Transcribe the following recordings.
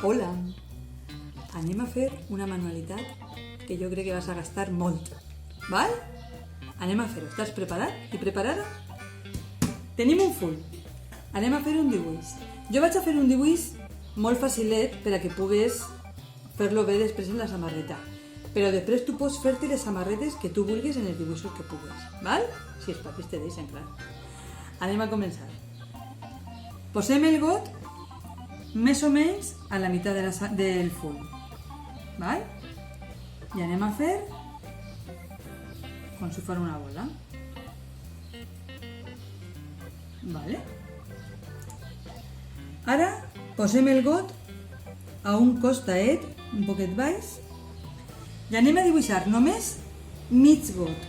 Hola! Anem a fer una manualitat que jo crec que vas a gastar molt, val? Anem a fer-ho. Estàs preparat i preparada? Tenim un full. Anem a fer un dibuix. Jo vaig a fer un dibuix molt facilet per a que pugues fer-lo bé després en la samarreta. Però després tu pots fer-te les samarretes que tu vulguis en els dibuixos que pugues, val? Si els papers te deixen, clar. Anem a començar. Posem el got més o menys a la meitat del full, val? I anem a fer com si fos una bola. Vale? Ara posem el got a un costaet, un poquet baix, i anem a dibuixar només mig got.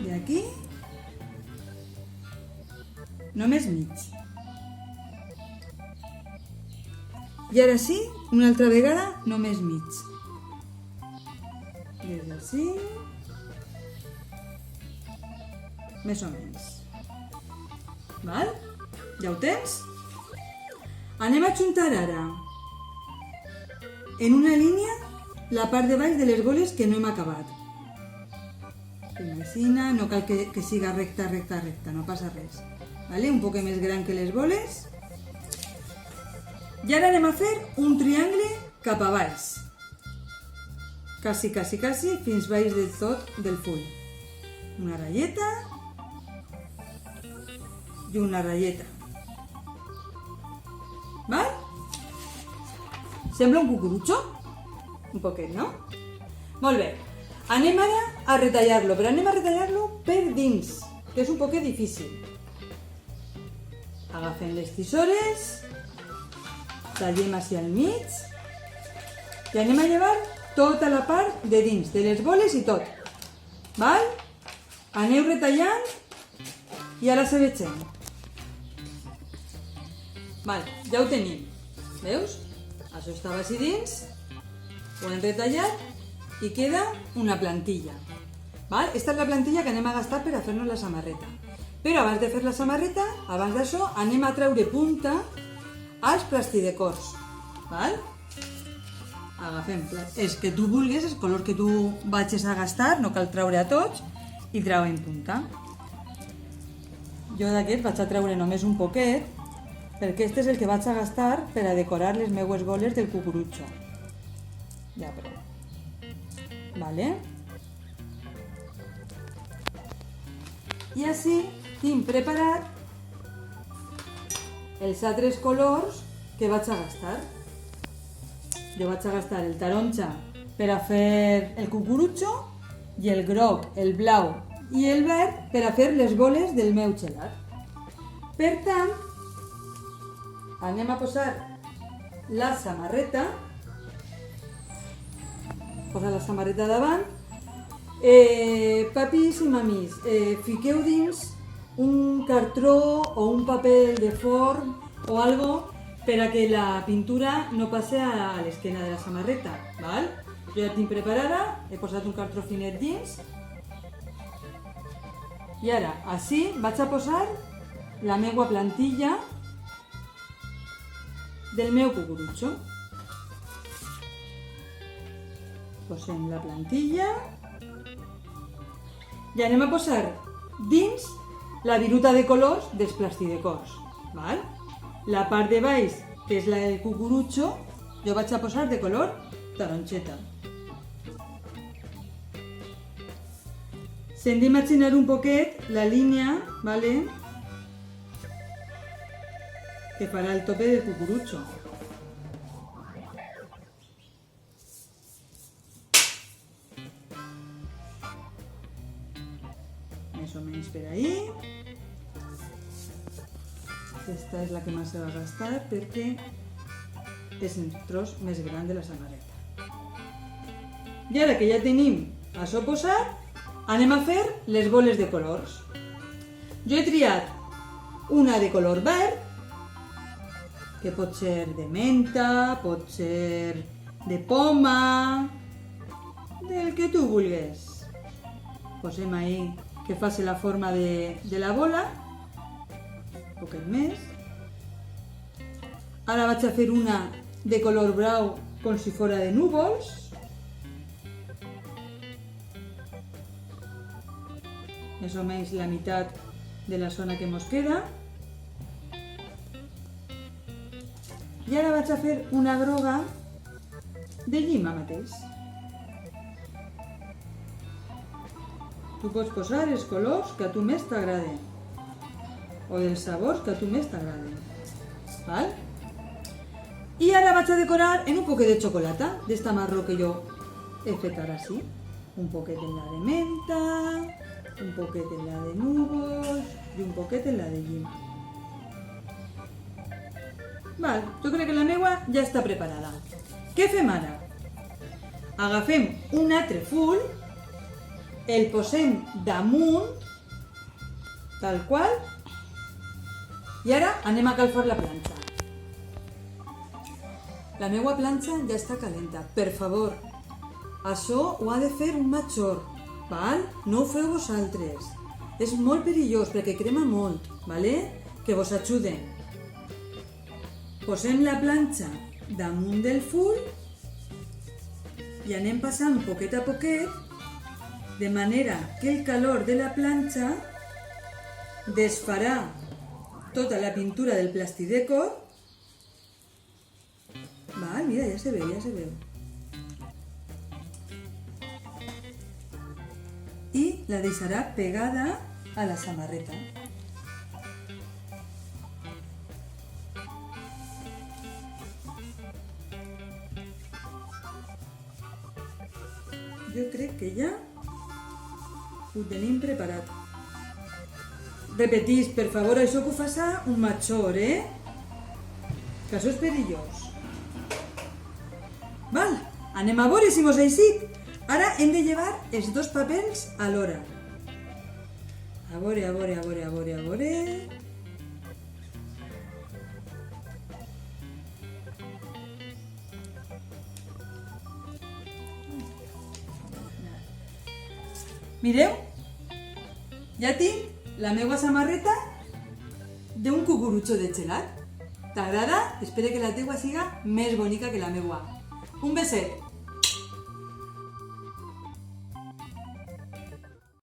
D'aquí, només mig. I ara sí, una altra vegada, només mig. Des d'ací, més o menys. Val? Ja ho tens? Anem a juntar ara en una línia la part de baix de les boles que no hem acabat. Imagina, no cal que siga recta, recta, recta, no passa res. Vale? Un poc més gran que les boles. I ara anem a fer un triangle cap a baix. Quasi, quasi, quasi, fins baix del tot del full. Una ratlleta i una ratlleta. Val? Sembla un cucurutxo? Un poquet, no? Molt bé. Anem ara a retallar-lo, però anem a retallar-lo per dins, que és un poquet difícil. Agafem les tisores, tallem hacia el mig i anem a llevar tota la part de dins, de les boles i tot. Val? Aneu retallant i ara s'avegem. Val, ja ho tenim. Veus? Això estava així dins, ho hem retallat i queda una plantilla. Val? Esta és la plantilla que anem a gastar per a fer-nos la samarreta. Però abans de fer la samarreta, abans d'això, anem a treure punta als plastidecors. Val? Agafem els que tu vulguis, els colors que tu vagis a gastar, no cal treure a tots, i trauem punta. Jo d'aquest vaig a treure només un poquet, perquè este és el que vaig a gastar per a decorar les meues boles del cucurutxo. Ja prou. Vale? I així tinc preparat els altres colors que vaig a gastar. Jo vaig a gastar el taronja per a fer el cucurutxo i el groc, el blau i el verd per a fer les boles del meu gelat. Per tant, anem a posar la samarreta. Posa la samarreta davant. Papis i mamis, fiqueu dins un cartró o un paper de forn o algo per a que la pintura no passe a l'esquena de la samarreta. Val? Jo ja tinc preparada, he posat un cartró finet dins. I ara, així, vaig a posar la meua plantilla del meu cucurutxo. Posem la plantilla i anem a posar dins la viruta de colors dels plastidecors. Val? La part de baix, que és la del cucurutxo, jo vaig a posar de color taronxeta. Si hem d'imaginar un poquet la línia, vale, que farà el tope del cucurutxo. Més o menys per ahí. Aquesta és la que més se va gastar perquè és el tros més gran de la samarreta. I ara que ja tenim això posat, anem a fer les boles de colors. Jo he triat una de color verd, que pot ser de menta, pot ser de poma, del que tu vulguis. Posem ahí que faci la forma de la bola, un poquet més. Ara vaig a fer una de color blau com si fora de núvols. Més o menys la meitat de la zona que mos queda. I ara vaig a fer una groga de llima mateix. Tu pots posar els colors que a tu més t'agraden o els sabors que a tu més t'agraden. Val? I ara vaig a decorar en un poquet de xocolata, d'esta marró que jo he fet ara sí. Un poquet en la de menta, un poquet en la de núvols i un poquet en la de llima. Val, jo crec que la meua ja està preparada. Què fem ara? Agafem un altre full, el posem damunt, tal qual, i ara anem a calfar la planxa. La meua planxa ja està calenta. Per favor, això ho ha de fer un major, val? No ho feu vosaltres. És molt perillós perquè crema molt, vale? Que vos ajuden. Posem la planxa damunt del full i anem passant poquet a poquet, de manera que el calor de la planxa desfarà tota la pintura del plastidecor. Val, mira, ja se veu, ja se veu. I la deixarà pegada a la samarreta. Jo crec que ja ho tenim preparat. Repetís, per favor, això que ho faça un major, Que això és perillós. Val, anem a veure si mos ha eixit. Ara hem de llevar els dos papers alhora. A veure. Mireu, ja tinc la meua samarreta d'un cucurutxo de gelat. T'agrada? Espero que la teua siga més bonica que la meua. Un beset!